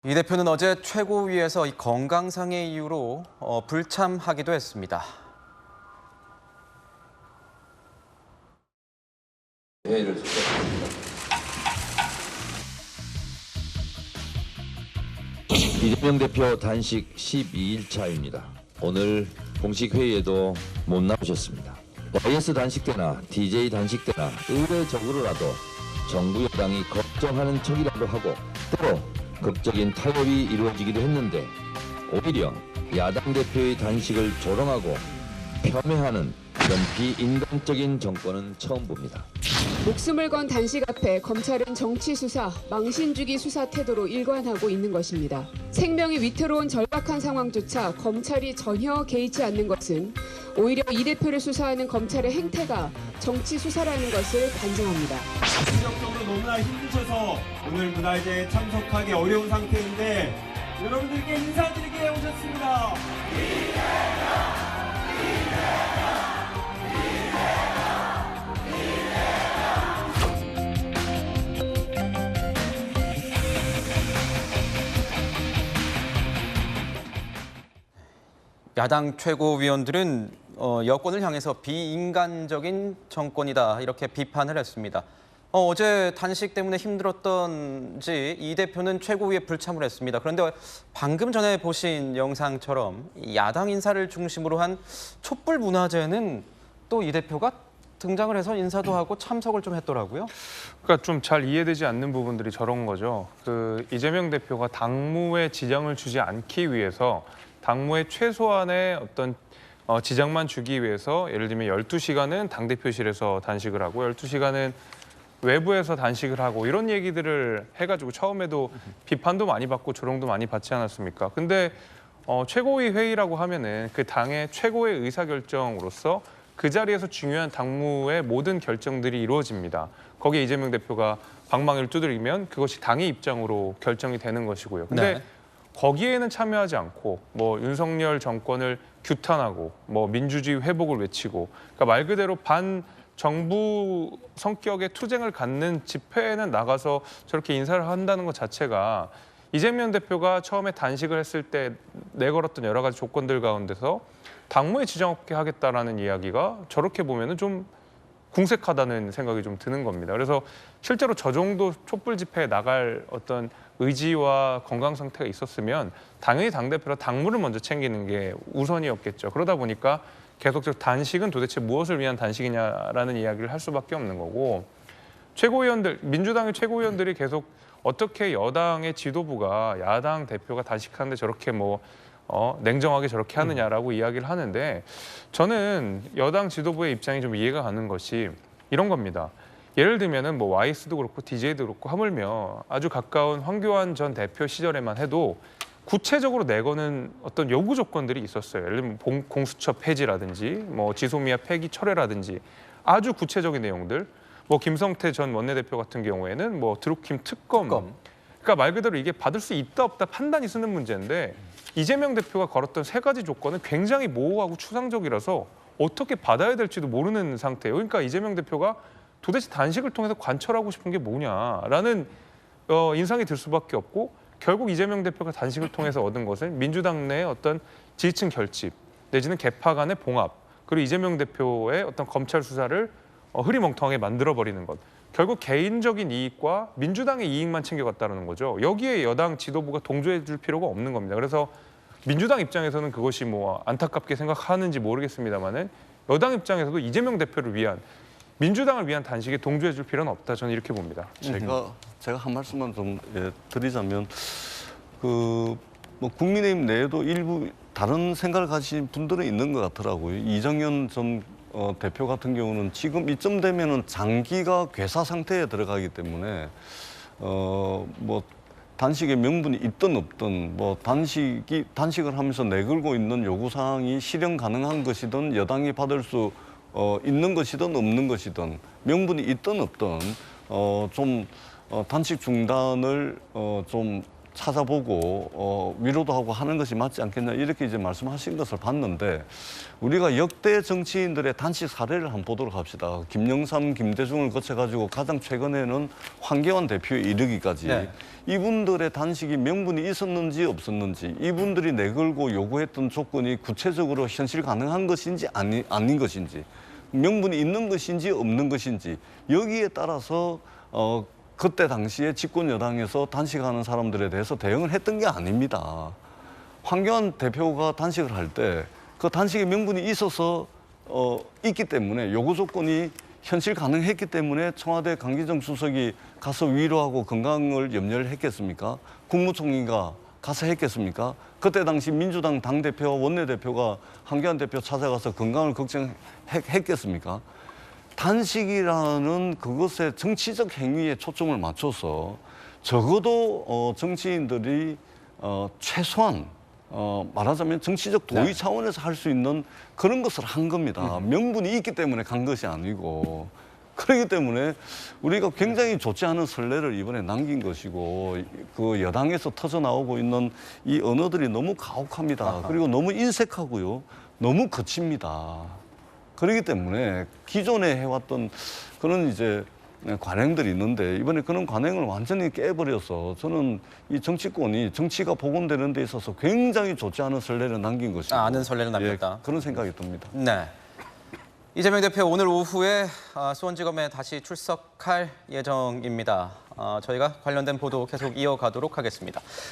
이 대표는 어제 최고위에서 이 건강상의 이유로 불참하기도 했습니다. 회의를 시작합니다. 이재명 대표 단식 12일 차입니다. 오늘 공식 회의에도 못 나오셨습니다. YS 단식 때나 DJ 단식 때나 의례적으로라도 정부 여당이 걱정하는 척이라도 하고 때로 극적인 타협이 이루어지기도 했는데 오히려 야당 대표의 단식을 조롱하고 폄훼하는 이런 비인간적인 정권은 처음 봅니다. 목숨을 건 단식 앞에 검찰은 정치 수사, 망신 주기 수사 태도로 일관하고 있는 것입니다. 생명이 위태로운 절박한 상황조차 검찰이 전혀 개의치 않는 것은 오히려 이 대표를 수사하는 검찰의 행태가 정치 수사라는 것을 반증합니다. 정신적으로 너무나 힘드셔서 오늘 문화제에 참석하기 어려운 상태인데 여러분들께 인사드리게 오셨습니다. 야당 최고위원들은 여권을 향해서 비인간적인 정권이다 이렇게 비판을 했습니다. 어제 단식 때문에 힘들었던지 이 대표는 최고위에 불참을 했습니다. 그런데 방금 전에 보신 영상처럼 야당 인사를 중심으로 한 촛불 문화제는 또 이 대표가 등장을 해서 인사도 하고 참석을 좀 했더라고요. 그러니까 좀 잘 이해되지 않는 부분들이 저런 거죠. 이재명 대표가 당무에 지장을 주지 않기 위해서 당무에 최소한의 어떤 지장만 주기 위해서 예를 들면 12시간은 당대표실에서 단식을 하고 12시간은 외부에서 단식을 하고 이런 얘기들을 해가지고 처음에도 비판도 많이 받고 조롱도 많이 받지 않았습니까? 근데 최고위 회의라고 하면은 그 당의 최고의 의사결정으로서 그 자리에서 중요한 당무의 모든 결정들이 이루어집니다. 거기에 이재명 대표가 방망이를 두드리면 그것이 당의 입장으로 결정이 되는 것이고요. 근데 네. 거기에는 참여하지 않고 윤석열 정권을 규탄하고 민주주의 회복을 외치고 그러니까 말 그대로 반정부 성격의 투쟁을 갖는 집회에는 나가서 저렇게 인사를 한다는 것 자체가 이재명 대표가 처음에 단식을 했을 때 내걸었던 여러 가지 조건들 가운데서 당무에 지장 없게 하겠다라는 이야기가 저렇게 보면은 좀 궁색하다는 생각이 좀 드는 겁니다. 그래서 실제로 저 정도 촛불 집회에 나갈 어떤 의지와 건강 상태가 있었으면 당연히 당대표라 당무를 먼저 챙기는 게 우선이었겠죠. 그러다 보니까 계속적으로 단식은 도대체 무엇을 위한 단식이냐라는 이야기를 할 수밖에 없는 거고 최고위원들, 민주당의 최고위원들이 계속 어떻게 여당의 지도부가 야당 대표가 단식하는데 저렇게 냉정하게 저렇게 하느냐라고 이야기를 하는데 저는 여당 지도부의 입장이 좀 이해가 가는 것이 이런 겁니다. 예를 들면은 YS도 그렇고 DJ도 그렇고 하물며 아주 가까운 황교안 전 대표 시절에만 해도 구체적으로 내거는 어떤 요구 조건들이 있었어요. 예를 들면 공수처 폐지라든지 지소미아 폐기 철회라든지 아주 구체적인 내용들. 김성태 전 원내대표 같은 경우에는 드루킴 특검. 그러니까 말 그대로 이게 받을 수 있다 없다 판단이 쓰는 문제인데 이재명 대표가 걸었던 세 가지 조건은 굉장히 모호하고 추상적이라서 어떻게 받아야 될지도 모르는 상태예요. 그러니까 이재명 대표가 도대체 단식을 통해서 관철하고 싶은 게 뭐냐라는 인상이 들 수밖에 없고 결국 이재명 대표가 단식을 통해서 얻은 것은 민주당 내 어떤 지지층 결집 내지는 계파 간의 봉합 그리고 이재명 대표의 어떤 검찰 수사를 흐리멍텅하게 만들어버리는 것. 결국 개인적인 이익과 민주당의 이익만 챙겨갔다는 거죠. 여기에 여당 지도부가 동조해 줄 필요가 없는 겁니다. 그래서 민주당 입장에서는 그것이 안타깝게 생각하는지 모르겠습니다만은 여당 입장에서도 이재명 대표를 위한 민주당을 위한 단식에 동조해 줄 필요는 없다. 저는 이렇게 봅니다. 제가 한 말씀만 좀 드리자면 국민의힘 내에도 일부 다른 생각을 가진 분들은 있는 것 같더라고요. 이정현 전 대표 같은 경우는 지금 이쯤 되면은 장기가 괴사 상태에 들어가기 때문에 단식의 명분이 있든 없든 단식을 하면서 내걸고 있는 요구 사항이 실현 가능한 것이든 여당이 받을 수 있는 것이든 없는 것이든 명분이 있든 없든 단식 중단을 좀 찾아보고 위로도 하고 하는 것이 맞지 않겠냐 이렇게 이제 말씀하신 것을 봤는데 우리가 역대 정치인들의 단식 사례를 한번 보도록 합시다. 김영삼, 김대중을 거쳐가지고 가장 최근에는 황교안 대표에 이르기까지 네. 이분들의 단식이 명분이 있었는지 없었는지 이분들이 내걸고 요구했던 조건이 구체적으로 현실 가능한 것인지 아닌 것인지 명분이 있는 것인지 없는 것인지 여기에 따라서 그때 당시에 집권 여당에서 단식하는 사람들에 대해서 대응을 했던 게 아닙니다. 황교안 대표가 단식을 할 때 그 단식의 명분이 있어서 있기 때문에 요구 조건이 현실 가능했기 때문에 청와대 강기정 수석이 가서 위로하고 건강을 염려를 했겠습니까? 국무총리가 가서 했겠습니까? 그때 당시 민주당 당대표와 원내대표가 황교안 대표 찾아가서 건강을 걱정했겠습니까? 단식이라는 그것의 정치적 행위에 초점을 맞춰서 적어도 정치인들이 최소한 말하자면 정치적 도의 네. 차원에서 할 수 있는 그런 것을 한 겁니다. 명분이 있기 때문에 간 것이 아니고 그렇기 때문에 우리가 굉장히 좋지 않은 선례를 이번에 남긴 것이고 그 여당에서 터져나오고 있는 이 언어들이 너무 가혹합니다. 아하. 그리고 너무 인색하고요. 너무 거칩니다. 그렇기 때문에 기존에 해왔던 그런 이제 관행들이 있는데 이번에 그런 관행을 완전히 깨버려서 저는 이 정치권이 정치가 복원되는 데 있어서 굉장히 좋지 않은 선례를 남긴 것이고 아는 선례를 남겼다. 예, 그런 생각이 듭니다. 네. 이재명 대표 오늘 오후에 수원지검에 다시 출석할 예정입니다. 저희가 관련된 보도 계속 이어가도록 하겠습니다.